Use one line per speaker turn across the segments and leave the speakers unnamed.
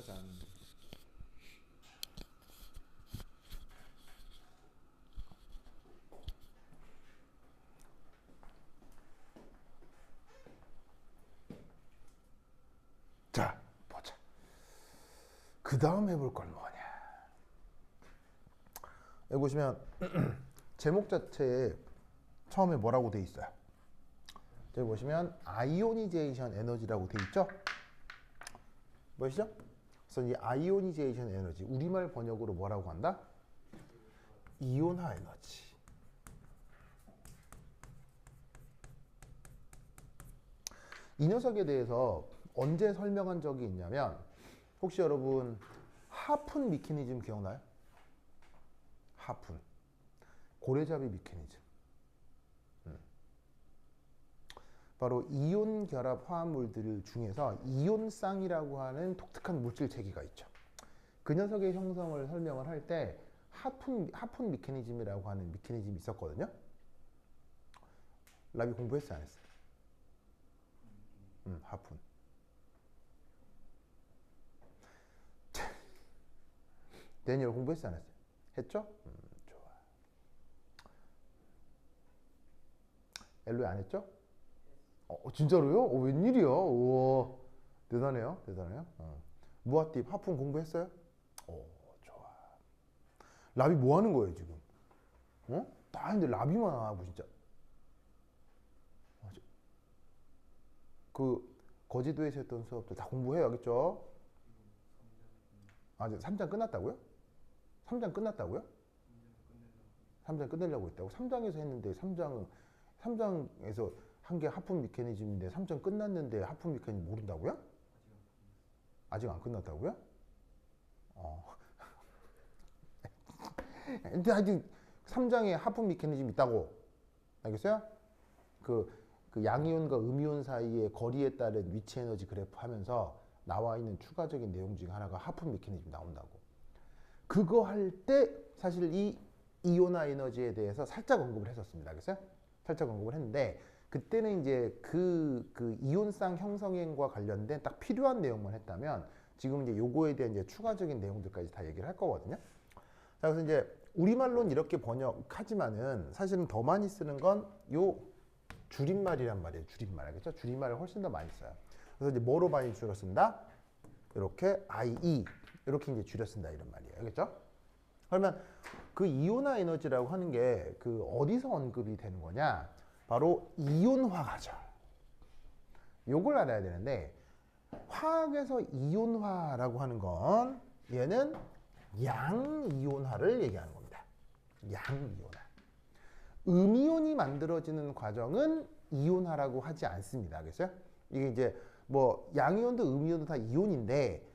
짠. 자, 보자. 그 다음 해볼 건 뭐냐. 여기 보시면 제목 자체에 처음에 뭐라고 돼 있어요? 여기 보시면 아이오니제이션 에너지라고 돼 있죠? 보이시죠? 그래서 이 아이오니제이션 에너지, 우리말 번역으로 뭐라고 한다? 이온화 에너지. 이 녀석에 대해서 언제 설명한 적이 있냐면, 혹시 여러분 하푼 미케니즘 기억나요? 하푼 고래잡이 미케니즘. 바로 이온 결합 화합물들 중에서 이온쌍이라고 하는 독특한 물질 체계가 있죠. 그 녀석의 형성을 설명을 할 때 하푼 미케니즘이라고 하는 미케니즘이 있었거든요. 라비 공부했어요, 안 했어요? 하푼. 데니얼 공부했어요, 안 했어요? 했죠? 좋아. 엘로에 안 했죠? 진짜로요? 웬일이야? 우와, 대단해요, 대단해요. 무아팁 하푼 공부했어요? 좋아. 라비 뭐 하는 거예요 지금? 다 했는데 라비만 하고 진짜. 그 거제도에서 했던 수업들 다 공부해야겠죠? 아, 이제 3장 끝났다고요? 3장 끝났다고요? 3장 끝내려고 했다고? 3장에서 했는데 3장에서 한 게 하품 미케니즘인데 3장 끝났는데 하품 미케니즘 모른다고요? 아직 안 끝났다고요? 근데 하여튼 3장에 하품 미케니즘 있다고. 알겠어요? 그, 그 양이온과 음이온 사이의 거리에 따른 위치 에너지 그래프 하면서 나와 있는 추가적인 내용 중에 하나가 하품 메커니즘 나온다고. 그거 할 때 사실 이 이온화 에너지에 대해서 살짝 언급을 했었습니다. 알겠어요? 살짝 언급을 했는데 그때는 이제 그 이온쌍 형성행과 관련된 딱 필요한 내용만 했다면 지금 이제 요거에 대한 이제 추가적인 내용들까지 다 얘기를 할 거거든요. 자, 그래서 이제 우리말로는 이렇게 번역하지만은 사실은 더 많이 쓰는 건 요 줄임말이란 말이에요. 줄임말. 알겠죠? 줄임말을 훨씬 더 많이 써요. 그래서 이제 뭐로 많이 줄여 쓴다? 이렇게 IE 이렇게 이제 줄여 쓴다 이런 말이에요. 알겠죠? 그러면 그 이온화 에너지라고 하는 게 그 어디서 언급이 되는 거냐? 바로 이온화 과정. 요걸 알아야 되는데 화학에서 이온화라고 하는 건 얘는 양이온화를 얘기하는 겁니다. 양이온화. 음이온이 만들어지는 과정은 이온화라고 하지 않습니다. 알겠어요? 이게 이제 뭐 양이온도 음이온도 다 이온인데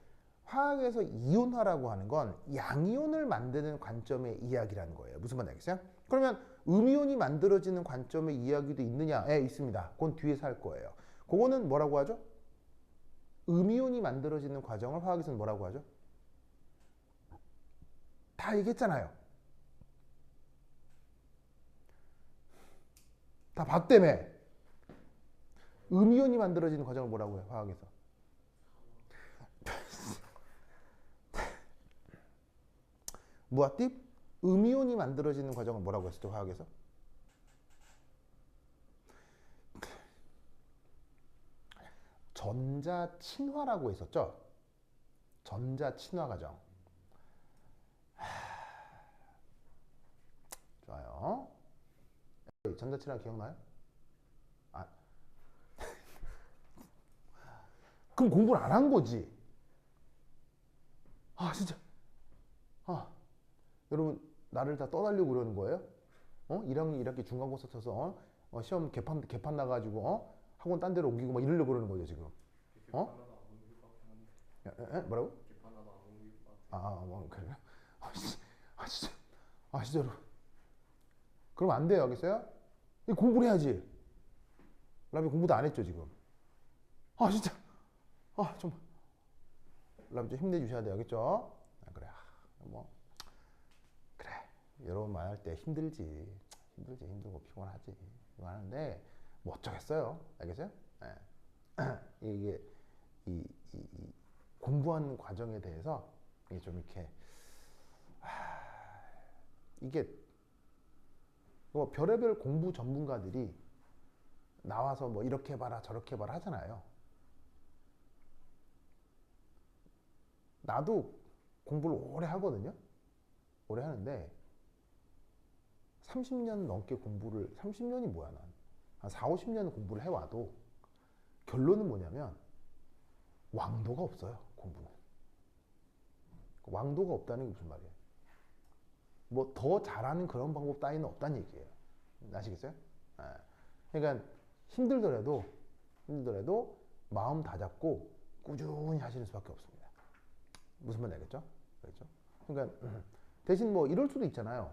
화학에서 이온화라고 하는 건 양이온을 만드는 관점의 이야기라는 거예요. 무슨 말인지 알겠어요? 그러면 음이온이 만들어지는 관점의 이야기도 있느냐? 예, 있습니다. 그건 뒤에서 할 거예요. 그거는 뭐라고 하죠? 음이온이 만들어지는 과정을 화학에서는 뭐라고 하죠? 다 얘기했잖아요. 다 봤다며. 음이온이 만들어지는 과정을 뭐라고 해요? 화학에서. 무아팁? 음이온이 만들어지는 과정을 뭐라고 했었죠? 화학에서? 전자친화라고 했었죠? 전자친화 과정. 좋아요. 전자친화 기억나요? 아, 그럼 공부를 안 한 거지. 아, 진짜. 아, 여러분, 나를 다 떠나려고 그러는 거예요? 1학년 1학기 중간고사 쳐서 시험 개판 나가지고 학원 딴 데로 옮기고 막 이러려고 그러는 거죠, 지금. 어? 뭐라고? 뭐, 그래요? 진짜. 진짜로. 그럼 안 돼요, 알겠어요? 공부를 해야지. 라비 공부도 안 했죠, 지금. 진짜. 좀. 라비 좀 힘내주셔야 돼요, 알겠죠? 그래. 뭐. 그래. 여러분 말할 때 힘들지. 힘들고 피곤하지. 이거 하는데, 뭐 어쩌겠어요. 알겠어요? 네. 이게, 이 공부하는 과정에 대해서 이게 좀 이렇게 이게 뭐 별의별 공부 전문가들이 나와서 뭐 이렇게 봐라 저렇게 봐라 하잖아요. 나도 공부를 오래 하거든요. 오래 하는데 30년 넘게 공부를 30년이 뭐야 한 4, 50년 공부를 해와도 결론은 뭐냐면 왕도가 없어요. 공부는 왕도가 없다는 게 무슨 말이에요? 뭐 더 잘하는 그런 방법 따위는 없다는 얘기예요. 아시겠어요? 그러니까 힘들더라도 마음 다잡고 꾸준히 하시는 수밖에 없습니다. 무슨 말인지 알겠죠? 그렇죠? 그러니까 대신 뭐 이럴 수도 있잖아요.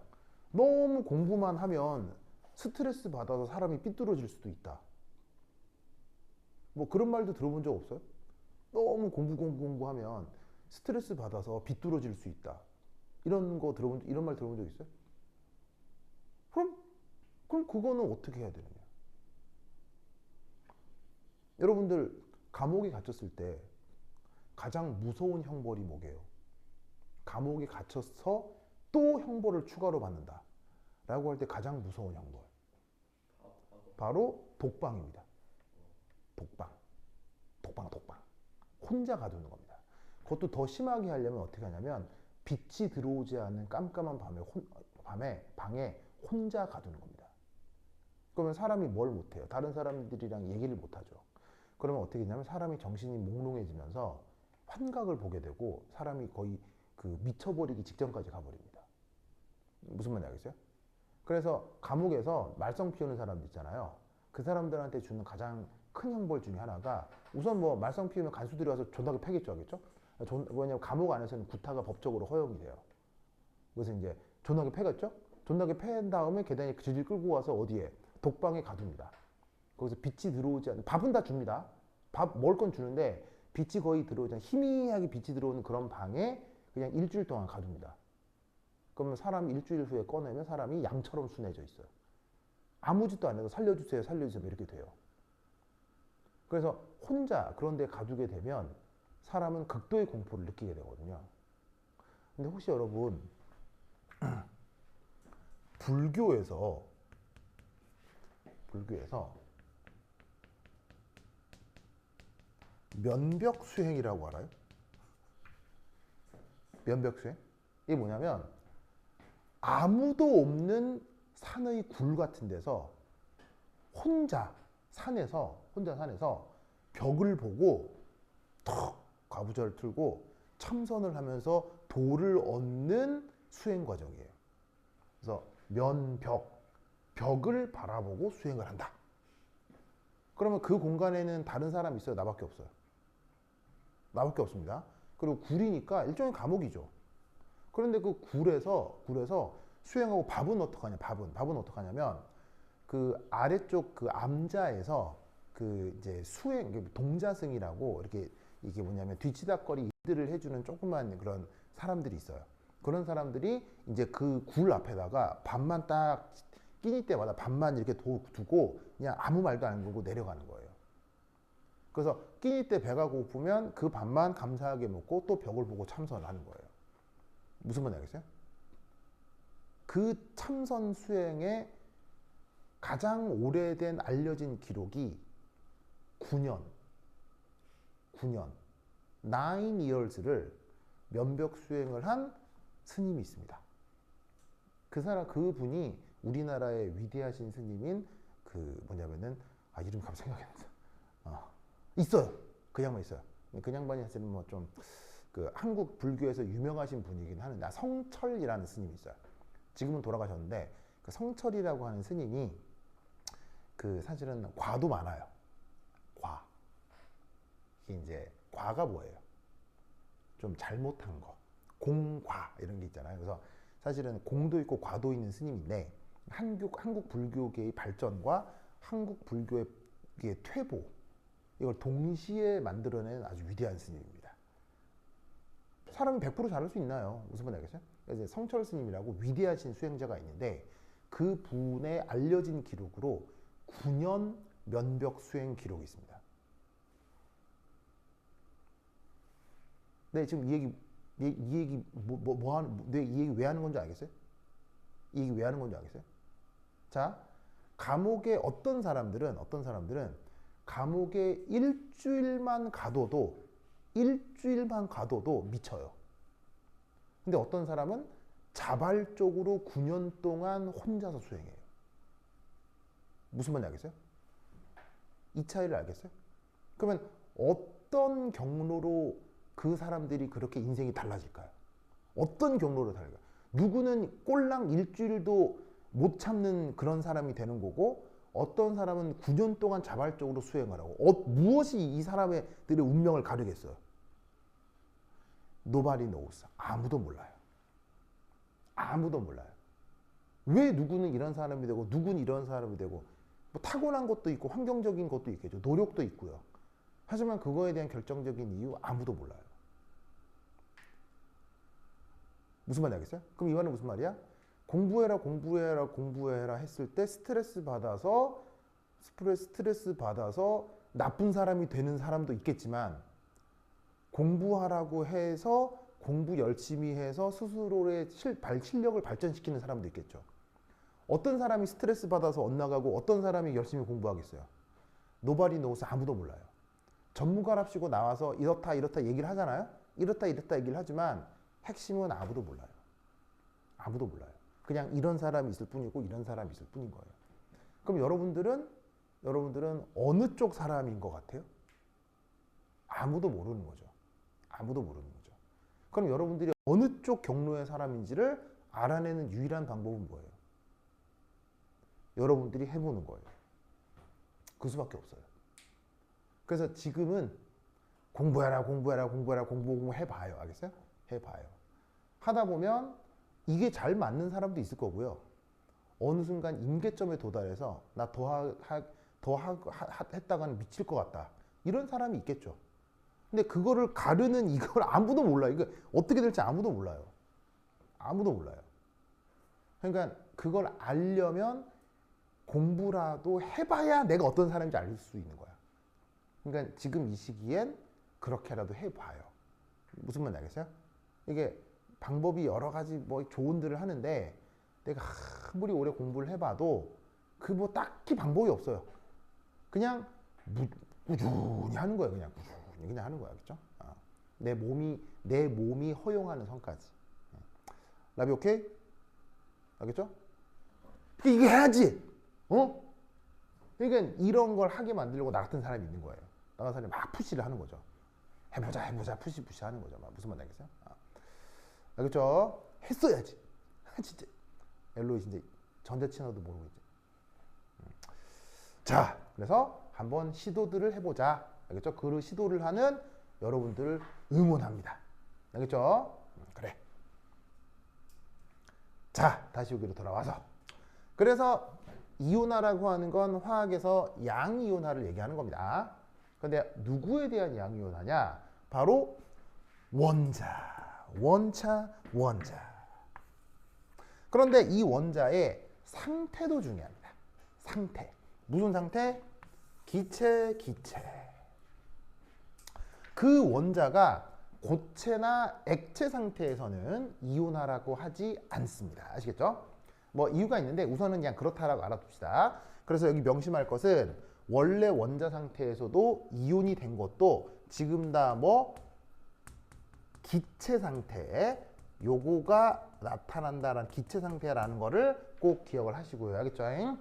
너무 공부만 하면 스트레스 받아서 사람이 삐뚤어질 수도 있다. 뭐 그런 말도 들어본 적 없어요? 너무 공부하면 스트레스 받아서 비뚤어질 수 있다. 이런 말 들어본 적 있어요? 그럼 그거는 어떻게 해야 되느냐? 여러분들 감옥에 갇혔을 때 가장 무서운 형벌이 뭐게요? 감옥에 갇혀서 또 형벌을 추가로 받는다 라고 할 때 가장 무서운 형벌 바로 독방입니다. 독방 혼자 가두는 겁니다. 그것도 더 심하게 하려면 어떻게 하냐면 빛이 들어오지 않는 깜깜한 방에 혼자 가두는 겁니다. 그러면 사람이 뭘 못해요? 다른 사람들이랑 얘기를 못하죠. 그러면 어떻게 되냐면 사람이 정신이 몽롱해지면서 환각을 보게 되고 사람이 거의 그 미쳐버리기 직전까지 가버립니다. 무슨 말인지 알겠어요? 그래서 감옥에서 말썽 피우는 사람들 있잖아요. 그 사람들한테 주는 가장 큰 형벌 중에 하나가 우선 뭐 말썽 피우면 간수들이 와서 존나게 패겠죠, 하겠죠? 왜냐면 감옥 안에서는 구타가 법적으로 허용이 돼요. 그래서 이제 존나게 패겠죠? 존나게 패인 다음에 계단에 질질 끌고 와서 어디에? 독방에 가둡니다. 거기서 빛이 들어오지 않는 밥은 다 줍니다. 밥 먹을 건 주는데 빛이 거의 들어오지 않는 희미하게 빛이 들어오는 그런 방에 그냥 일주일 동안 가둡니다. 그러면 사람이 일주일 후에 꺼내면 사람이 양처럼 순해져 있어요. 아무 짓도 안 해도 살려주세요 이렇게 돼요. 그래서 혼자 그런 데 가두게 되면 사람은 극도의 공포를 느끼게 되거든요. 근데 혹시 여러분 불교에서 면벽수행이라고 알아요? 면벽수행? 이게 뭐냐면 아무도 없는 산의 굴 같은 데서 혼자 산에서 벽을 보고 턱 과부자를 틀고 참선을 하면서 도를 얻는 수행 과정이에요. 그래서 벽을 바라보고 수행을 한다. 그러면 그 공간에는 다른 사람이 있어요? 나밖에 없어요? 나밖에 없습니다. 그리고 굴이니까 일종의 감옥이죠. 그런데 그 굴에서 수행하고 밥은 어떡하냐? 밥은 어떡하냐면 그 아래쪽 그 암자에서 그 이제 동자승이라고 이게 뭐냐면 뒤치다거리 일들을 해주는 조그만 그런 사람들이 있어요. 그런 사람들이 이제 그 굴 앞에다가 밥만 딱 끼니 때마다 밥만 이렇게 두고 그냥 아무 말도 안 걸고 내려가는 거예요. 그래서 끼니 때 배가 고프면 그 밥만 감사하게 먹고 또 벽을 보고 참선을 하는 거예요. 무슨 말인지 알겠어요? 그 참선 수행의 가장 오래된 알려진 기록이 9년 9 years를 면벽 수행을 한 스님이 있습니다. 그분이 우리나라의 위대하신 스님인 뭐냐면은 이름 갑자기 생각이 안 나. 있어요. 그 양반 있어요. 그 양반이 사실은 뭐 좀 한국 불교에서 유명하신 분이긴 하는데 성철이라는 스님이 있어요. 지금은 돌아가셨는데 그 성철이라고 하는 스님이 사실은 과도 많아요. 이게 이제 과가 뭐예요? 좀 잘못한 거, 공과 이런 게 있잖아요. 그래서 사실은 공도 있고 과도 있는 스님인데 한국 불교계의 발전과 한국 불교의 퇴보 이걸 동시에 만들어낸 아주 위대한 스님입니다. 사람이 100% 잘할 수 있나요? 무슨 말인지 알겠어요? 그래서 성철 스님이라고 위대하신 수행자가 있는데 그 분의 알려진 기록으로 9년 면벽 수행 기록이 있습니다. 네, 지금 이 얘기 이 얘기 왜 하는 건지 알겠어요? 이 얘기 왜 하는 건지 알겠어요? 자, 감옥에 어떤 사람들은 감옥에 일주일만 가둬도 미쳐요. 근데 어떤 사람은 자발적으로 9년 동안 혼자서 수행해요. 무슨 말인지 알겠어요? 이 차이를 알겠어요? 그러면 어떤 경로로 그 사람들이 그렇게 인생이 달라질까요? 어떤 경로로 달라질까요? 누구는 꼴랑 일주일도 못 참는 그런 사람이 되는 거고, 어떤 사람은 9년 동안 자발적으로 수행을 하고, 무엇이 이 사람들의 운명을 가르겠어요? Nobody knows. 아무도 몰라요. 아무도 몰라요. 왜 누구는 이런 사람이 되고 누구는 이런 사람이 되고, 뭐 타고난 것도 있고 환경적인 것도 있겠죠. 노력도 있고요. 하지만 그거에 대한 결정적인 이유 아무도 몰라요. 무슨 말인지 알겠어요? 그럼 이 말은 무슨 말이야? 공부해라 했을 때 스트레스 받아서 나쁜 사람이 되는 사람도 있겠지만, 공부하라고 해서 공부 열심히 해서 스스로의 실력을 발전시키는 사람도 있겠죠. 어떤 사람이 스트레스 받아서 엇나가고 어떤 사람이 열심히 공부하겠어요? Nobody knows. 아무도 몰라요. 전문가랍시고 나와서 이렇다 얘기를 하잖아요. 이렇다 얘기를 하지만 핵심은 아무도 몰라요. 아무도 몰라요. 그냥 이런 사람이 있을 뿐이고 이런 사람이 있을 뿐인 거예요. 그럼 여러분들은 어느 쪽 사람인 것 같아요? 아무도 모르는 거죠. 아무도 모르는 거죠. 그럼 여러분들이 어느 쪽 경로의 사람인지를 알아내는 유일한 방법은 뭐예요? 여러분들이 해보는 거예요. 그 수밖에 없어요. 그래서 지금은 공부해봐요. 알겠어요? 해봐요. 하다 보면 이게 잘 맞는 사람도 있을 거고요. 어느 순간 임계점에 도달해서 나 했다가는 미칠 것 같다. 이런 사람이 있겠죠. 근데 그거를 가르는 이걸 아무도 몰라요. 이거 어떻게 될지 아무도 몰라요. 아무도 몰라요. 그러니까 그걸 알려면 공부라도 해봐야 내가 어떤 사람인지 알 수 있는 거야. 그러니까 지금 이 시기엔 그렇게라도 해봐요. 무슨 말인지 알겠어요? 이게 방법이 여러 가지 뭐 조언들을 하는데, 내가 아무리 오래 공부를 해봐도 그 뭐 딱히 방법이 없어요. 그냥 꾸준히 하는 거예요. 그냥 하는 거야. 그렇죠? 내 몸이 허용하는 선까지. 라비 오케이? 알겠죠? 이거 해야지. 그러니까 이런 걸 하게 만들려고 나 같은 사람이 있는 거예요. 나 같은 사람이 막 푸시를 하는 거죠. 해보자 푸시 하는 거죠. 무슨 말인지 알겠어요? 알겠죠? 했어야지. 진짜 엘로이 진짜 전자친어도 모르고 있지. 자, 그래서 한번 시도들을 해보자. 알겠죠? 그 시도를 하는 여러분들을 응원합니다. 알겠죠? 그래. 자, 다시 여기로 돌아와서, 그래서 이온화라고 하는 건 화학에서 양이온화를 얘기하는 겁니다. 근데 누구에 대한 양이온화냐? 바로 원자. 그런데 이 원자의 상태도 중요합니다. 상태. 무슨 상태? 기체. 그 원자가 고체나 액체 상태에서는 이온화라고 하지 않습니다. 아시겠죠? 뭐 이유가 있는데 우선은 그냥 그렇다라고 알아둡시다. 그래서 여기 명심할 것은, 원래 원자 상태에서도 이온이 된 것도 지금 다 뭐 기체 상태에 요거가 나타난다라는, 기체 상태라는 거를 꼭 기억을 하시고요. 알겠죠?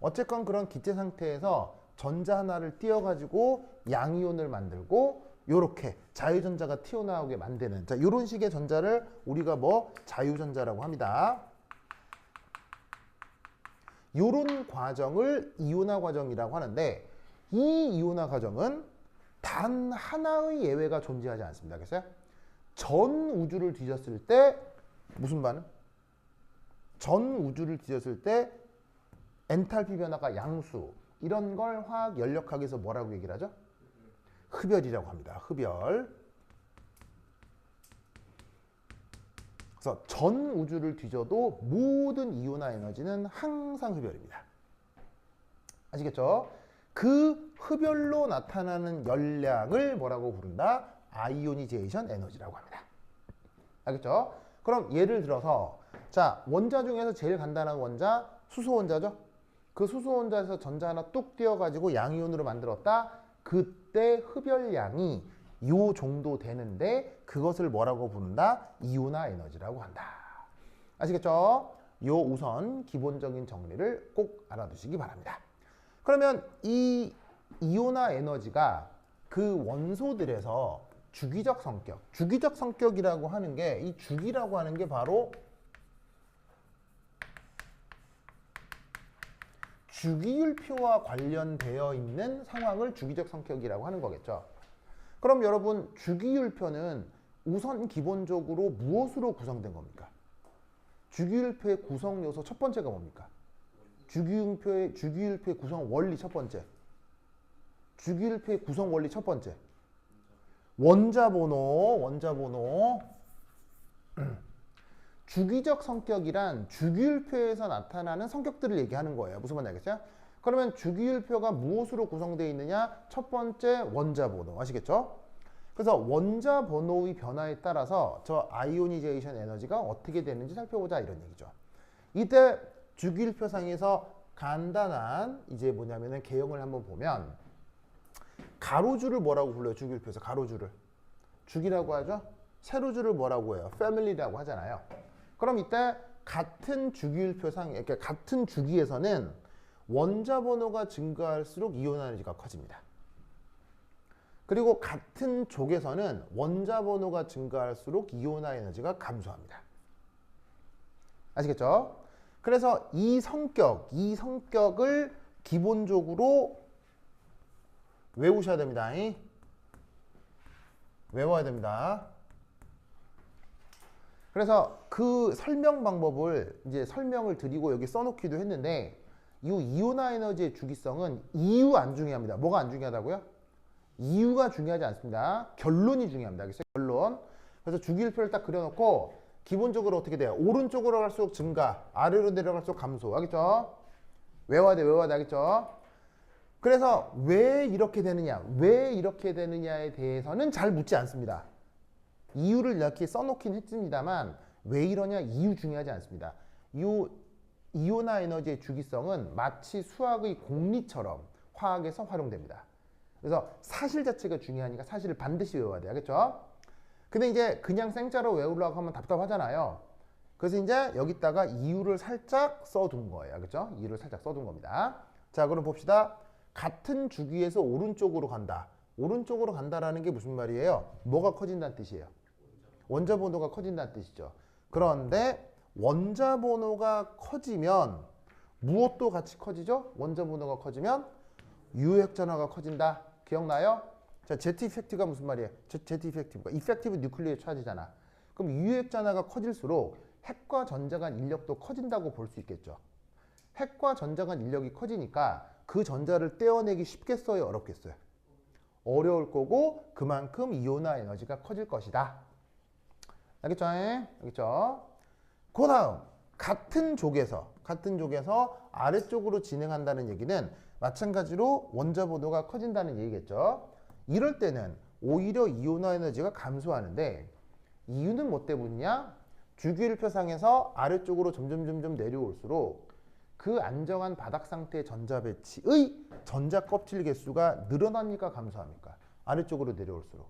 어쨌건 그런 기체 상태에서 전자 하나를 띄워가지고 양이온을 만들고 요렇게 자유전자가 튀어나오게 만드는, 자, 요런 식의 전자를 우리가 뭐 자유전자라고 합니다. 요런 과정을 이온화 과정이라고 하는데, 이 이온화 과정은 단 하나의 예외가 존재하지 않습니다. 알겠어요? 전 우주를 뒤졌을 때 무슨 반응? 전 우주를 뒤졌을 때 엔탈피 변화가 양수, 이런 걸 화학 연력학에서 뭐라고 얘기를 하죠? 흡열이라고 합니다. 흡열. 그래서 전 우주를 뒤져도 모든 이온화 에너지는 항상 흡열입니다. 아시겠죠? 그 흡열로 나타나는 열량을 뭐라고 부른다? 아이오니제이션 에너지라고 합니다. 알겠죠? 그럼 예를 들어서 자, 원자 중에서 제일 간단한 원자 수소 원자죠? 그 수소 원자에서 전자 하나 뚝 띄어가지고 양이온으로 만들었다. 그때 흡열량이 요 정도 되는데 그것을 뭐라고 부른다? 이온화 에너지라고 한다. 아시겠죠? 요 우선 기본적인 정리를 꼭 알아두시기 바랍니다. 그러면 이 이온화 에너지가 그 원소들에서 주기적 성격이라고 하는 게 이 주기라고 하는 게 바로 주기율표와 관련되어 있는 상황을 주기적 성격이라고 하는 거겠죠. 그럼 여러분 주기율표는 우선 기본적으로 무엇으로 구성된 겁니까? 주기율표의 구성 요소 첫 번째가 뭡니까? 주기율표의 구성 원리 첫 번째. 주기율표의 구성 원리 첫 번째. 원자 번호. 주기적 성격이란 주기율표에서 나타나는 성격들을 얘기하는 거예요. 무슨 말인지 알겠어요? 그러면 주기율표가 무엇으로 구성되어 있느냐? 첫 번째 원자 번호. 아시겠죠? 그래서 원자 번호의 변화에 따라서 저 아이오니제이션 에너지가 어떻게 되는지 살펴보자 이런 얘기죠. 이때 주기율표상에서 간단한 이제 뭐냐면은 개형을 한번 보면 가로줄을 뭐라고 불러요? 주기율표에서 가로줄을 주기라고 하죠. 세로줄을 뭐라고 해요? 패밀리라고 하잖아요. 그럼 이때 같은 주기율표상, 그러니까 같은 주기에서는 원자 번호가 증가할수록 이온 에너지가 커집니다. 그리고 같은 족에서는 원자 번호가 증가할수록 이온화 에너지가 감소합니다. 아시겠죠? 그래서 이 성격을 기본적으로 외우셔야 됩니다. 외워야 됩니다. 그래서 그 설명 방법을 이제 설명을 드리고 여기 써놓기도 했는데 이 이온화 에너지의 주기성은 이유 안 중요합니다. 뭐가 안 중요하다고요? 이유가 중요하지 않습니다. 결론이 중요합니다. 알겠어요? 결론. 그래서 주기율표를 딱 그려놓고 기본적으로 어떻게 돼요? 오른쪽으로 갈수록 증가, 아래로 내려갈수록 감소. 알겠죠? 외워야 돼. 알겠죠? 그래서 왜 이렇게 되느냐에 대해서는 잘 묻지 않습니다. 이유를 이렇게 써놓긴 했습니다만 왜 이러냐 이유 중요하지 않습니다. 이온화 에너지의 주기성은 마치 수학의 공리처럼 화학에서 활용됩니다. 그래서 사실 자체가 중요하니까 사실을 반드시 외워야 돼요. 알겠죠? 근데 이제 그냥 생짜로 외우려고 하면 답답하잖아요. 그래서 이제 여기다가 이유를 살짝 써둔 거예요. 알겠죠? 이유를 살짝 써둔 겁니다. 자, 그럼 봅시다. 같은 주기에서 오른쪽으로 간다. 오른쪽으로 간다라는 게 무슨 말이에요? 뭐가 커진다는 뜻이에요? 원자 번호가 커진다는 뜻이죠. 그런데 원자 번호가 커지면 무엇도 같이 커지죠? 원자 번호가 커지면 유핵 전하가 커진다. 기억나요? 자, Z 이펙트가 무슨 말이에요? Z 이펙트가 이펙티브 뉴클리어 차지잖아. 그럼 유핵 전하가 커질수록 핵과 전자 간 인력도 커진다고 볼 수 있겠죠. 핵과 전자 간 인력이 커지니까 그 전자를 떼어내기 쉽겠어요? 어렵겠어요? 어려울 거고 그만큼 이온화 에너지가 커질 것이다. 알겠죠? 알겠죠? 그 다음 같은 족에서 아래쪽으로 진행한다는 얘기는 마찬가지로 원자 번호가 커진다는 얘기겠죠. 이럴 때는 오히려 이온화 에너지가 감소하는데 이유는 뭐 때문이냐? 주기율표상에서 아래쪽으로 점점 내려올수록 그 안정한 바닥 상태의 전자 배치의 전자 껍질 개수가 늘어납니까? 감소합니까? 아래쪽으로 내려올수록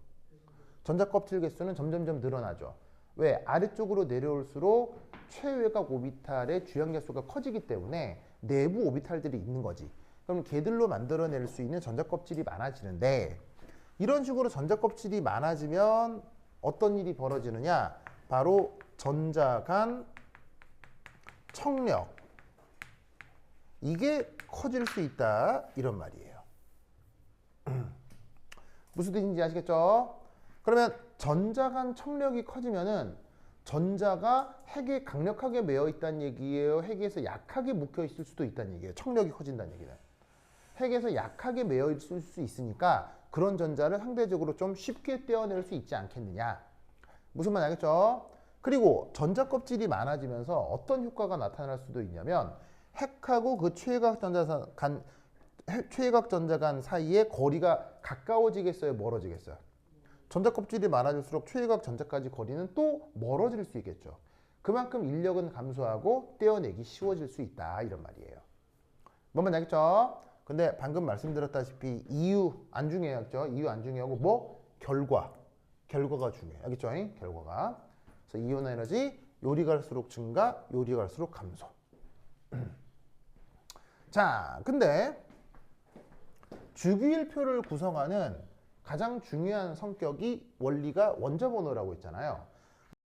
전자 껍질 개수는 점점 늘어나죠. 왜? 아래쪽으로 내려올수록 최외곽 오비탈의 주양 개수가 커지기 때문에 내부 오비탈들이 있는 거지. 그럼 걔들로 만들어낼 수 있는 전자 껍질이 많아지는데 이런 식으로 전자 껍질이 많아지면 어떤 일이 벌어지느냐? 바로 전자 간 청력. 이게 커질 수 있다. 이런 말이에요. 무슨 뜻인지 아시겠죠? 그러면 전자 간 청력이 커지면은 전자가 핵에 강력하게 매여 있다는 얘기예요? 핵에서 약하게 묶여 있을 수도 있다는 얘기예요. 청력이 커진다는 얘기는. 핵에서 약하게 매여 있을 수 있으니까 그런 전자를 상대적으로 좀 쉽게 떼어낼 수 있지 않겠느냐. 무슨 말인지 알겠죠? 그리고 전자 껍질이 많아지면서 어떤 효과가 나타날 수도 있냐면 핵하고 그 최외곽 전자 간 사이에 거리가 가까워지겠어요? 멀어지겠어요? 전자 껍질이 많아질수록 최외곽 전자까지 거리는 또 멀어질 수 있겠죠. 그만큼 인력은 감소하고 떼어내기 쉬워질 수 있다 이런 말이에요. 뭔 말인지 알겠죠? 근데 방금 말씀드렸다시피 이유 안 중요하죠. 이유 안 중요하고 뭐? 결과가 중요해요. 알겠죠? 결과가. 그래서 이온 에너지 요리 갈수록 증가, 요리 갈수록 감소. 자, 근데 주기율표를 구성하는 가장 중요한 성격이 원리가 원자 번호라고 했잖아요.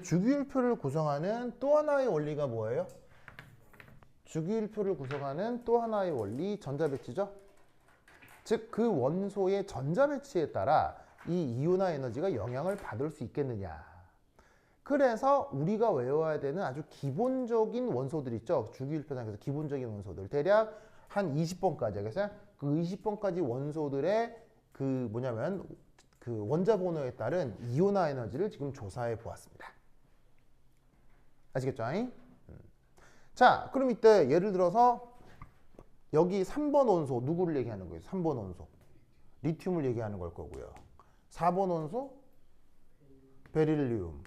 주기율표를 구성하는 또 하나의 원리가 뭐예요? 주기율표를 구성하는 또 하나의 원리 전자 배치죠. 즉 그 원소의 전자 배치에 따라 이 이온화 에너지가 영향을 받을 수 있겠느냐. 그래서 우리가 외워야 되는 아주 기본적인 원소들 있죠. 주기율표상에서 기본적인 원소들 대략 한 20번까지 알겠어요? 그 20번까지 원소들의 그 뭐냐면 그 원자 번호에 따른 이온화 에너지를 지금 조사해 보았습니다. 아시겠죠? 자, 그럼 이때 예를 들어서 여기 3번 원소 누구를 얘기하는 거예요? 3번 원소 리튬을 얘기하는 걸 거고요. 4번 원소 베릴륨,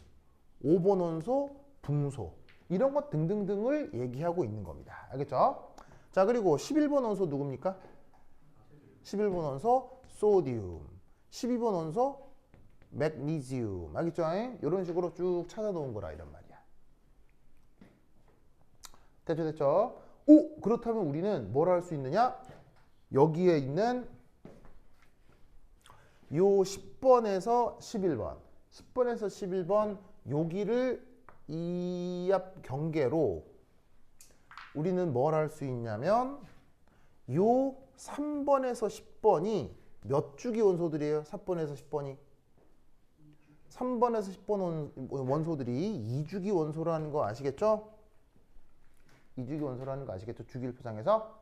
5번 원소 붕소 이런 것 등등등을 얘기하고 있는 겁니다. 알겠죠? 자, 그리고 11번 원소 누굽니까? 11번 원소 소디움, 12번 원소 맥니지움. 알겠죠? 이런 식으로 쭉 찾아놓은 거라 이런 말이야. 됐죠? 오! 그렇다면 우리는 뭘 할 수 있느냐? 여기에 있는 요 10번에서 11번 10번에서 11번 여기를 이압 경계로 우리는 뭘 할 수 있냐면 요 3번에서 10번이 몇 주기 원소들이에요? 3번에서 10번이 3번에서 10번 원소들이 2주기 원소라는 거 아시겠죠? 2주기 원소라는 거 아시겠죠? 주기율표상에서.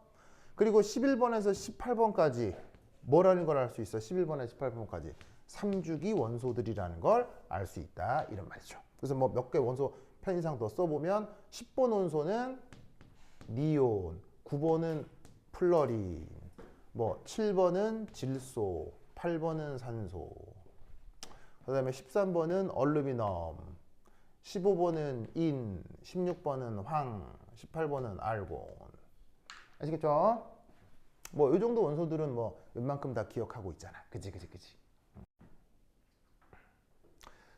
그리고 11번에서 18번까지 뭐라는 걸 알 수 있어? 11번에서 18번까지 3주기 원소들이라는 걸 알 수 있다 이런 말이죠. 그래서 뭐 몇 개 원소 편의상 더 써보면 10번 원소는 니온, 9번은 플러린, 뭐 7번은 질소, 8번은 산소, 그 다음에 13번은 얼루미늄, 15번은 인, 16번은 황, 18번은 알곤. 아시겠죠? 뭐 이 정도 원소들은 뭐 웬만큼 다 기억하고 있잖아. 그치.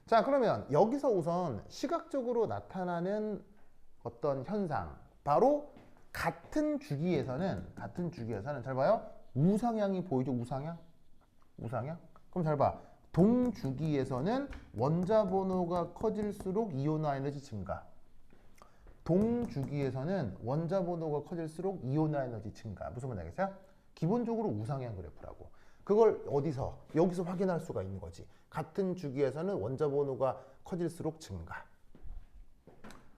자, 그러면 여기서 우선 시각적으로 나타나는 어떤 현상, 바로 같은 주기에서는 잘 봐요. 우상향이 보이죠? 우상향. 그럼 잘 봐. 동주기에서는 원자 번호가 커질수록 이온화 에너지 증가. 동주기에서는 원자 번호가 커질수록 이온화 에너지 증가. 무슨 말인지 알겠어요? 기본적으로 우상향 그래프라고. 그걸 어디서? 여기서 확인할 수가 있는 거지. 같은 주기에서는 원자 번호가 커질수록 증가.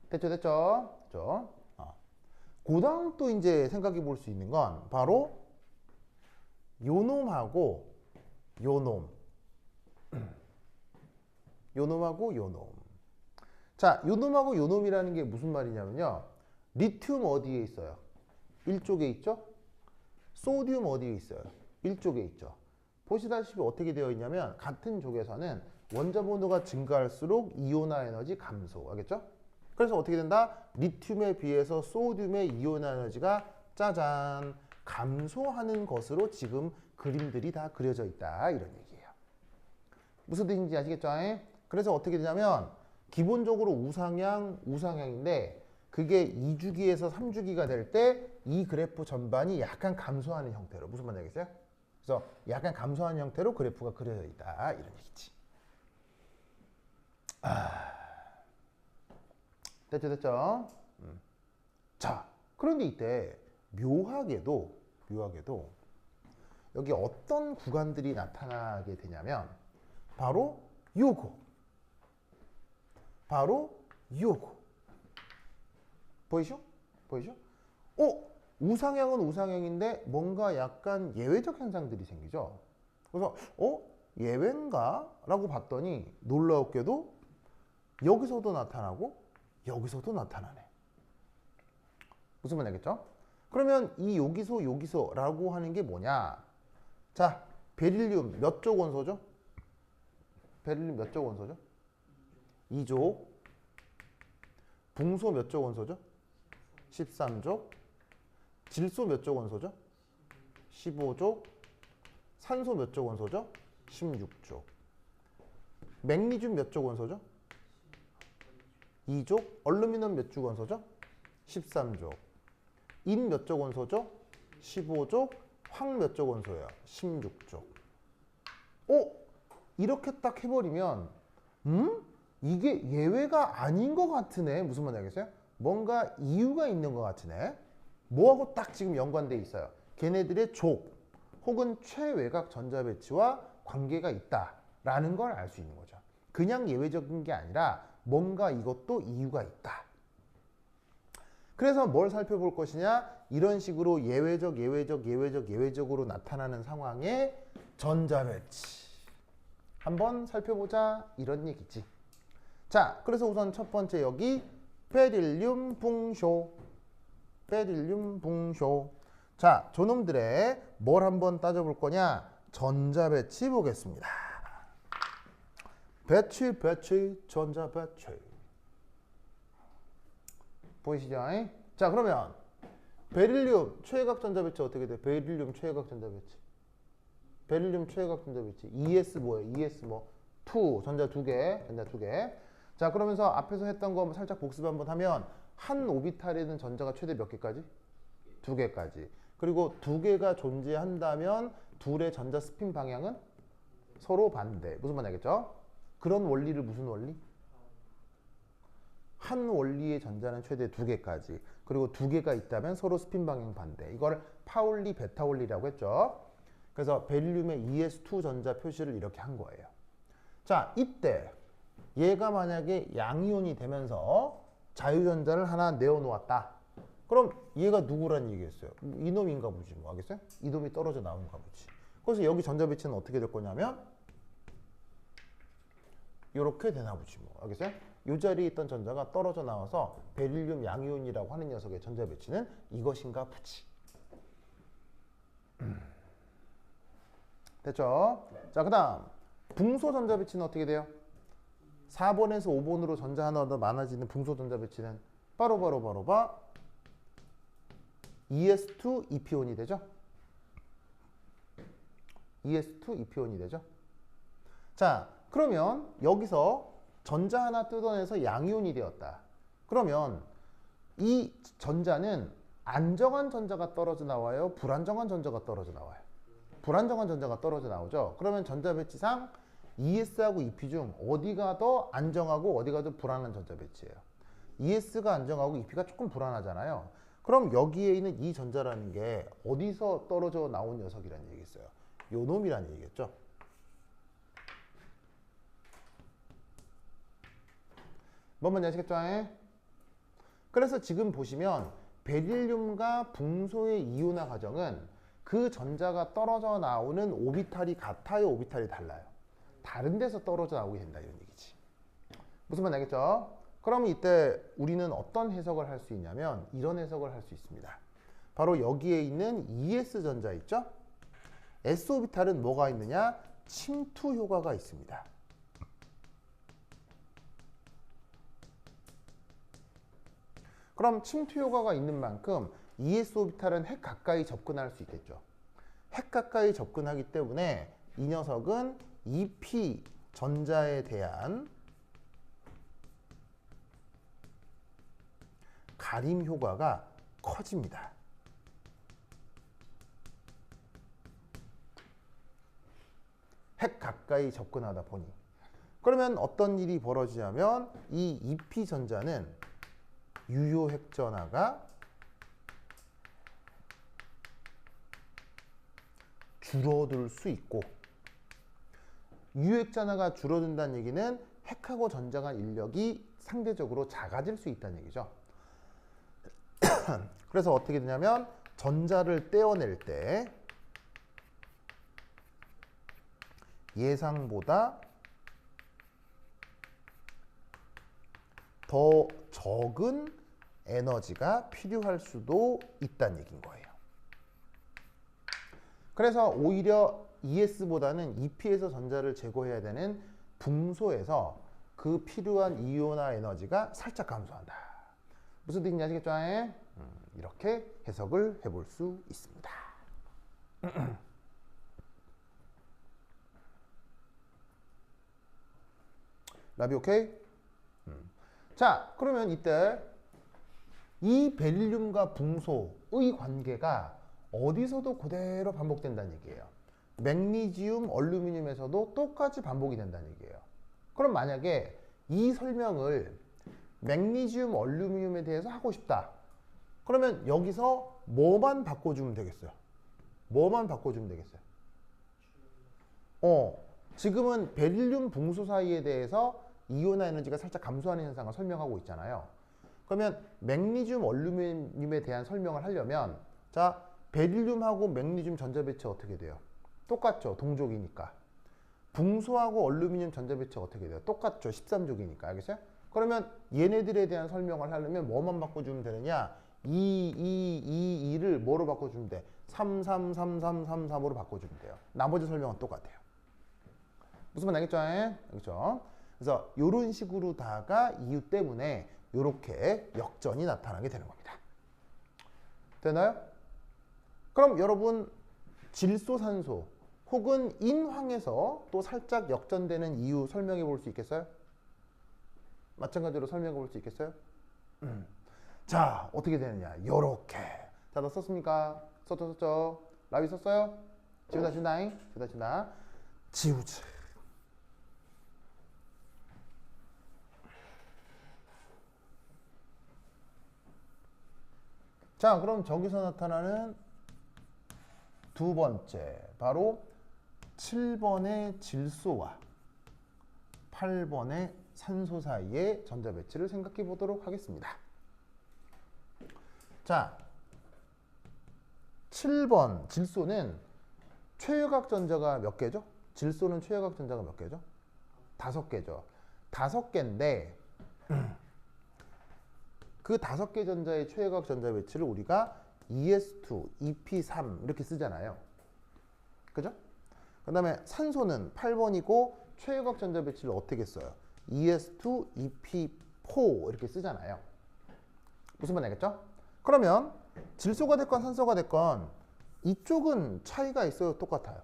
됐죠? 그 다음 또 이제 생각해 볼 수 있는 건 바로 요놈하고 요놈. 요놈하고 요놈. 자, 요놈하고 요놈이라는 게 무슨 말이냐면요. 리튬 어디에 있어요? 일쪽에 있죠? 소디움 어디에 있어요? 일쪽에 있죠. 보시다시피 어떻게 되어 있냐면 같은 쪽에서는 원자 번호가 증가할수록 이온화 에너지 감소. 알겠죠? 그래서 어떻게 된다? 리튬에 비해서 소듐의 이온화 에너지가 짜잔 감소하는 것으로 지금 그림들이 다 그려져 있다 이런 얘기예요. 무슨 뜻인지 아시겠죠? 그래서 어떻게 되냐면 기본적으로 우상향인데 그게 2주기에서 3주기가 될 때 이 그래프 전반이 약간 감소하는 형태로. 무슨 말인지 알겠어요? 그래서 약간 감소하는 형태로 그래프가 그려져 있다 이런 얘기지. 됐죠? 자, 그런데 이때 묘하게도 여기 어떤 구간들이 나타나게 되냐면 바로 요거 보이죠? 우상향은 우상향인데 뭔가 약간 예외적 현상들이 생기죠. 그래서 예외인가? 라고 봤더니 놀라웠게도 여기서도 나타나고 여기서도 나타나네. 무슨 말인지 알겠죠? 그러면 이 여기서라고 하는 게 뭐냐? 자, 베릴륨 몇 쪽 원소죠? 베릴륨 몇 족 원소죠? 2족. 붕소 몇 족 원소죠? 13족. 질소 몇 족 원소죠? 15족. 산소 몇 족 원소죠? 16족. 맥니듐 몇 족 원소죠? 2족. 얼루미늄 몇 족 원소죠? 13족. 인 몇 족 원소죠? 15족. 황 몇 족 원소예요? 16족. 이렇게 딱 해버리면 이게 예외가 아닌 것 같으네. 무슨 말인지 알겠어요? 뭔가 이유가 있는 것 같으네. 뭐하고 딱 지금 연관돼 있어요? 걔네들의 족 혹은 최외곽 전자 배치와 관계가 있다라는 걸 알 수 있는 거죠. 그냥 예외적인 게 아니라 뭔가 이것도 이유가 있다. 그래서 뭘 살펴볼 것이냐? 이런 식으로 예외적으로 나타나는 상황의 전자 배치 한번 살펴보자 이런 얘기지. 자, 그래서 우선 첫 번째 여기 베릴륨 붕쇼. 자, 저놈들의 뭘 한번 따져볼 거냐? 전자 배치 보겠습니다. 배치, 전자 배치. 보이시죠? 자, 그러면 베릴륨 최외곽 전자 배치 어떻게 돼? 베릴륨 최외곽 전자 배치. ES 뭐예요? ES 뭐? 2, 전자 2개. 자, 그러면서 앞에서 했던 거 살짝 복습 한번 하면 한 오비탈에는 전자가 최대 몇 개까지? 2개까지. 그리고 2개가 존재한다면 둘의 전자 스핀 방향은 서로 반대. 무슨 말 알겠죠? 그런 원리를 무슨 원리? 한 원리의 전자는 최대 2개까지. 그리고 2개가 있다면 서로 스핀 방향 반대. 이걸 파울리 베타 원리라고 했죠. 그래서 베릴륨의 ES2 전자 표시를 이렇게 한 거예요. 자, 이때 얘가 만약에 양이온이 되면서 자유전자를 하나 내어놓았다. 그럼 얘가 누구란 얘기겠어요? 이놈인가 보지 뭐 알겠어요? 이놈이 떨어져 나온가 보지. 그래서 여기 전자 배치는 어떻게 될 거냐면 이렇게 되나 보지 뭐 알겠어요? 이 자리에 있던 전자가 떨어져 나와서 베릴륨 양이온이라고 하는 녀석의 전자 배치는 이것인가 보지. 됐죠? 자, 그 다음 붕소 전자 배치는 어떻게 돼요? 4번에서 5번으로 전자 하나 더 많아지는 붕소 전자 배치는 바로 ES2 이피온이 되죠? ES2 이피온이 되죠? 자, 그러면 여기서 전자 하나 뜯어내서 양이온이 되었다. 그러면 이 전자는 안정한 전자가 떨어져 나와요? 불안정한 전자가 떨어져 나와요? 불안정한 전자가 떨어져 나오죠. 그러면 전자 배치상 ES하고 EP 중 어디가 더 안정하고 어디가 더 불안한 전자 배치예요? ES가 안정하고 EP가 조금 불안하잖아요. 그럼 여기에 있는 이 전자라는 게 어디서 떨어져 나온 녀석이라는 얘기겠어요? 요 놈이라는 얘기겠죠. 뭔 말인지 아시겠죠? 그래서 지금 보시면 베릴륨과 붕소의 이온화 과정은 그 전자가 떨어져 나오는 오비탈이 같아요, 오비탈이 달라요? 다른 데서 떨어져 나오게 된다 이런 얘기지. 무슨 말인지 알겠죠? 그럼 이때 우리는 어떤 해석을 할 수 있냐면 이런 해석을 할 수 있습니다. 바로 여기에 있는 ES 전자 있죠? S 오비탈은 뭐가 있느냐? 침투 효과가 있습니다. 그럼 침투 효과가 있는 만큼 ES 오비탈은 핵 가까이 접근할 수 있겠죠. 핵 가까이 접근하기 때문에 이 녀석은 EP 전자에 대한 가림 효과가 커집니다. 핵 가까이 접근하다 보니. 그러면 어떤 일이 벌어지냐면 이 EP 전자는 유효 핵전화가 줄어들 수 있고, 유효 핵전화가 줄어든다는 얘기는 핵하고 전자 간 인력이 상대적으로 작아질 수 있다는 얘기죠. 그래서 어떻게 되냐면 전자를 떼어낼 때 예상보다 더 적은 에너지가 필요할 수도 있다는 얘기인 거예요. 그래서 오히려 ES보다는 EP에서 전자를 제거해야 되는 붕소에서 그 필요한 이온화 에너지가 살짝 감소한다. 무슨 뜻인지 아시겠죠? 이렇게 해석을 해볼 수 있습니다. 라비 오케이? 자, 그러면 이때 이 베릴륨과 붕소의 관계가 어디서도 그대로 반복된다는 얘기예요. 맥니지움, 얼루미늄에서도 똑같이 반복이 된다는 얘기예요. 그럼 만약에 이 설명을 맥니지움, 얼루미늄에 대해서 하고 싶다. 그러면 여기서 뭐만 바꿔주면 되겠어요? 뭐만 바꿔주면 되겠어요? 지금은 베릴륨, 붕소 사이에 대해서 이온화 에너지가 살짝 감소하는 현상을 설명하고 있잖아요. 그러면 맥니지움, 얼루미늄에 대한 설명을 하려면 자, 베릴륨하고 맥니지움 전자배치 어떻게 돼요? 똑같죠. 동족이니까. 붕소하고 얼루미늄 전자배치가 어떻게 돼요? 똑같죠. 13족이니까. 알겠어요? 그러면 얘네들에 대한 설명을 하려면 뭐만 바꿔주면 되느냐? 2를 뭐로 바꿔주면 돼? 3, 3, 3, 3, 3, 3으로 바꿔주면 돼요. 나머지 설명은 똑같아요. 무슨 말 알겠죠? 그렇죠? 그래서 이런 식으로다가 이유 때문에 이렇게 역전이 나타나게 되는 겁니다. 되나요? 그럼 여러분 질소, 산소 혹은 인황에서 또 살짝 역전되는 이유 설명해 볼 수 있겠어요? 마찬가지로 설명해 볼 수 있겠어요? 자, 어떻게 되느냐? 요렇게. 자, 너 썼습니까? 썼죠? 라비 썼어요? 지우다 준다잉? 지우다 준다. 지우자. 자, 그럼 저기서 나타나는 두 번째, 바로 7번의 질소와 8번의 산소 사이의 전자 배치를 생각해 보도록 하겠습니다. 자, 7번 질소는 최유각 전자가 몇 개죠? 질소는 최유각 전자가 몇 개죠? 5개죠. 5개인데 그 5개 전자의 최유각 전자 배치를 우리가 ES2, EP3 이렇게 쓰잖아요. 그죠? 그 다음에 산소는 8번이고 최유각 전자 배치를 어떻게 써요? ES2, EP4 이렇게 쓰잖아요. 무슨 말 알겠죠? 그러면 질소가 됐건 산소가 됐건 이쪽은 차이가 있어요? 똑같아요?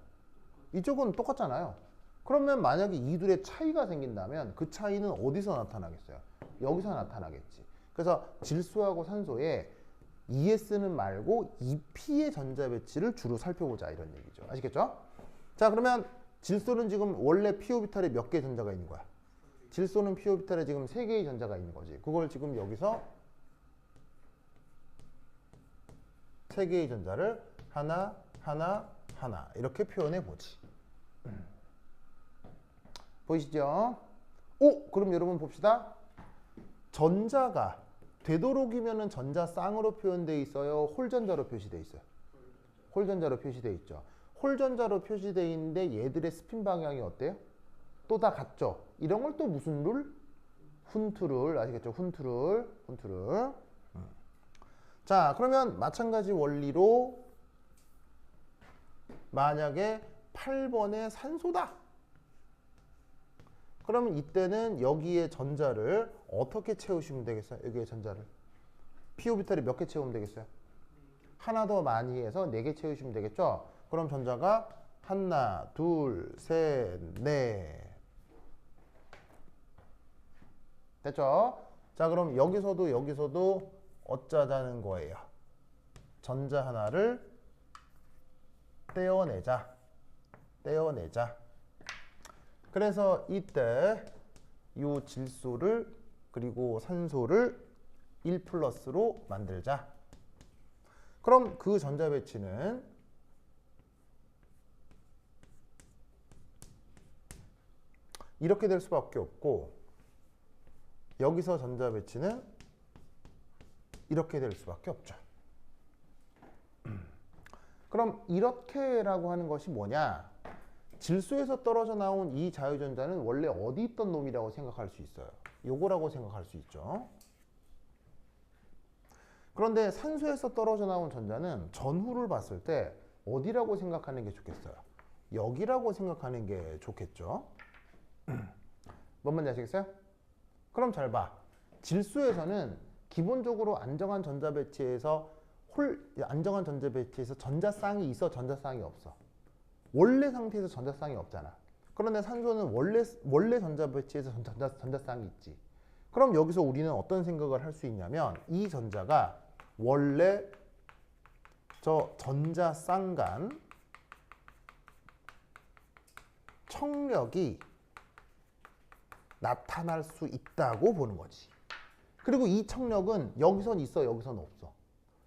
이쪽은 똑같잖아요. 그러면 만약에 이 둘의 차이가 생긴다면 그 차이는 어디서 나타나겠어요? 여기서 나타나겠지. 그래서 질소하고 산소의 ES는 말고 EP의 전자 배치를 주로 살펴보자 이런 얘기죠. 아시겠죠? 자, 그러면 질소는 지금 원래 p 오비탈에 몇 개의 전자가 있는 거야? 질소는 p 오비탈에 지금 3개의 전자가 있는 거지. 그걸 지금 여기서 3개의 전자를 하나, 하나, 하나 이렇게 표현해 보지. 보이시죠? 오, 그럼 여러분 봅시다. 전자가 되도록이면은 전자쌍으로 표현되어 있어요? 홀전자로 표시되어 있어요? 홀전자로 표시되어 있죠. 홀전자로 표시되어 있는데 얘들의 스핀 방향이 어때요? 또 다 같죠? 이런 걸 또 무슨 룰? 훈투룰. 아시겠죠? 훈투룰. 훈투룰. 자, 그러면 마찬가지 원리로 만약에 8번의 산소다. 그러면 이때는 여기에 전자를 어떻게 채우시면 되겠어요? 여기에 전자를. p 오비탈이 몇 개 채우면 되겠어요? 하나 더 많이 해서 4개 채우시면 되겠죠? 그럼 전자가 하나, 둘, 셋, 넷. 됐죠? 자, 그럼 여기서도 어쩌자는 거예요? 전자 하나를 떼어내자. 그래서 이때 이 질소를 그리고 산소를 1 플러스로 만들자. 그럼 그 전자 배치는 이렇게 될 수밖에 없고 여기서 전자 배치는 이렇게 될 수밖에 없죠. 그럼 이렇게라고 하는 것이 뭐냐? 질소에서 떨어져 나온 이 자유전자는 원래 어디 있던 놈이라고 생각할 수 있어요. 요거라고 생각할 수 있죠. 그런데 산소에서 떨어져 나온 전자는 전후를 봤을 때 어디라고 생각하는 게 좋겠어요? 여기라고 생각하는 게 좋겠죠. 뭔 말인지 아시겠어요? 그럼 잘 봐. 질소에서는 기본적으로 안정한 전자 배치에서 전자쌍이 있어, 전자쌍이 없어. 원래 상태에서 전자쌍이 없잖아. 그런데 산소는 원래 전자 배치에서 전자쌍이 있지. 그럼 여기서 우리는 어떤 생각을 할 수 있냐면 이 전자가 원래 저 전자쌍간 청력이 나타날 수 있다고 보는 거지. 그리고 이 청력은 여기선 있어, 여기선 없어.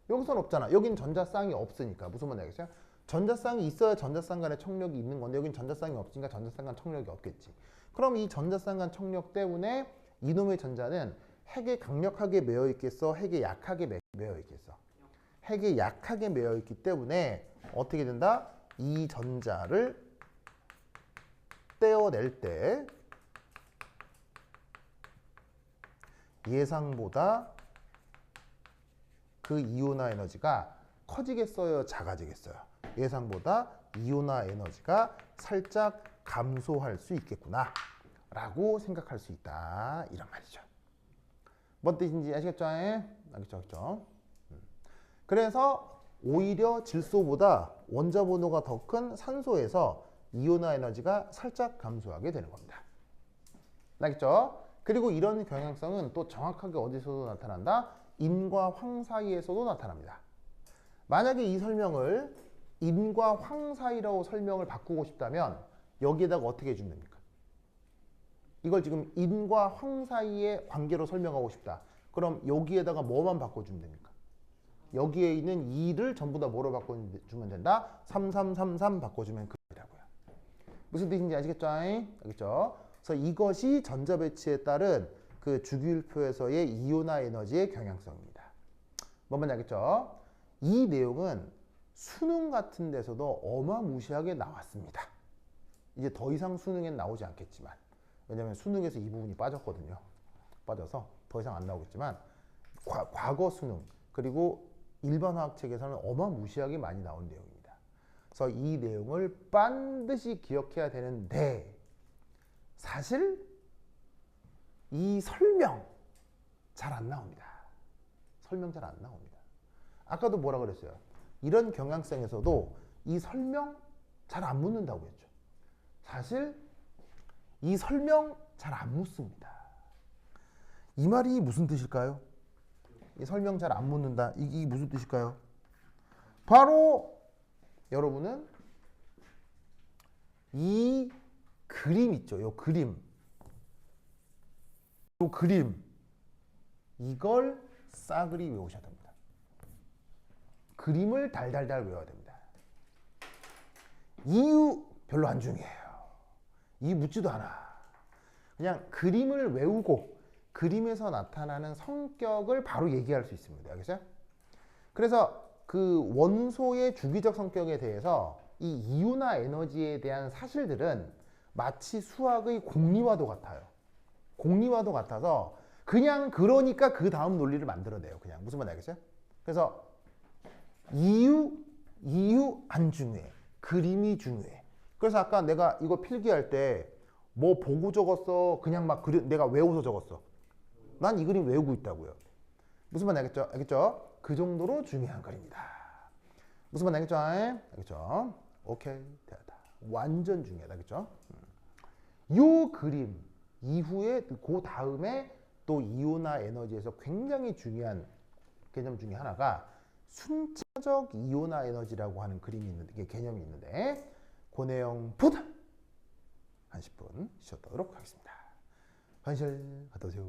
여기선 없잖아. 여긴 전자쌍이 없으니까. 무슨 말인지 알겠어요? 전자쌍이 있어야 전자쌍 간의 청력이 있는 건데 여긴 전자쌍이 없으니까 전자쌍 간 청력이 없겠지. 그럼 이 전자쌍 간 청력 때문에 이놈의 전자는 핵에 강력하게 매여 있겠어? 핵에 약하게 매여 있겠어? 핵에 약하게 매여 있기 때문에 어떻게 된다? 이 전자를 떼어낼 때 예상보다 그 이온화 에너지가 커지겠어요? 작아지겠어요? 예상보다 이온화 에너지가 살짝 감소할 수 있겠구나 라고 생각할 수 있다 이런 말이죠. 뭔 뜻인지 아시겠죠? 알겠죠? 그래서 오히려 질소보다 원자 번호가 더 큰 산소에서 이온화 에너지가 살짝 감소하게 되는 겁니다. 알겠죠? 그리고 이런 경향성은 또 정확하게 어디서도 나타난다? 인과 황 사이에서도 나타납니다. 만약에 이 설명을 인과 황 사이라고 설명을 바꾸고 싶다면 여기에다가 어떻게 해주면 됩니까? 이걸 지금 인과 황 사이의 관계로 설명하고 싶다. 그럼 여기에다가 뭐만 바꿔주면 됩니까? 여기에 있는 2를 전부 다 뭐로 바꿔주면 된다? 3333 바꿔주면 그이라고요. 무슨 뜻인지 아시겠죠? 알겠죠? 그래서 이것이 전자 배치에 따른 그 주기율표에서의 이온화 에너지의 경향성입니다. 뭔 말인지 알겠죠? 이 내용은 수능 같은 데서도 어마무시하게 나왔습니다. 이제 더 이상 수능엔 나오지 않겠지만 왜냐하면 수능에서 이 부분이 빠졌거든요. 빠져서 더 이상 안 나오겠지만 과거 수능 그리고 일반 화학 책에서는 어마무시하게 많이 나온 내용입니다. 그래서 이 내용을 반드시 기억해야 되는데 사실 이 설명 잘 안 나옵니다. 설명 잘 안 나옵니다. 아까도 뭐라 그랬어요? 이런 경향성에서도 이 설명 잘 안 묻는다고 했죠. 사실 이 설명 잘 안 묻습니다. 이 말이 무슨 뜻일까요? 이 설명 잘 안 묻는다. 이게 무슨 뜻일까요? 바로 여러분은 이 그림 있죠. 요 그림. 요 그림. 이걸 싸그리 외우셔야 됩니다. 그림을 달달달 외워야 됩니다. 이유 별로 안 중요해요. 이 묻지도 않아. 그냥 그림을 외우고 그림에서 나타나는 성격을 바로 얘기할 수 있습니다. 알겠어요? 그래서 그 원소의 주기적 성격에 대해서 이 이온화 에너지에 대한 사실들은 마치 수학의 공리와도 같아요. 공리와도 같아서 그냥 그러니까 그 다음 논리를 만들어내요. 그냥 무슨 말인지 알겠어요? 그래서 이유 안 중요해. 그림이 중요해. 그래서 아까 내가 이거 필기할 때 뭐 보고 적었어? 그냥 막 내가 외워서 적었어. 난 이 그림 외우고 있다고요. 무슨 말인지 알겠죠? 알겠죠? 그 정도로 중요한 그림이다. 무슨 말인지 알겠죠? 알겠죠? 오케이, 됐다. 완전 중요하다. 알겠죠? 요 그림 이후에 그 다음에 또 이온화 에너지에서 굉장히 중요한 개념 중에 하나가 순차적 이온화 에너지라고 하는 그림이 있는데 개념이 있는데 그 내용 보다 한 10분 쉬었도록 하겠습니다. 환실 갔다 오세요.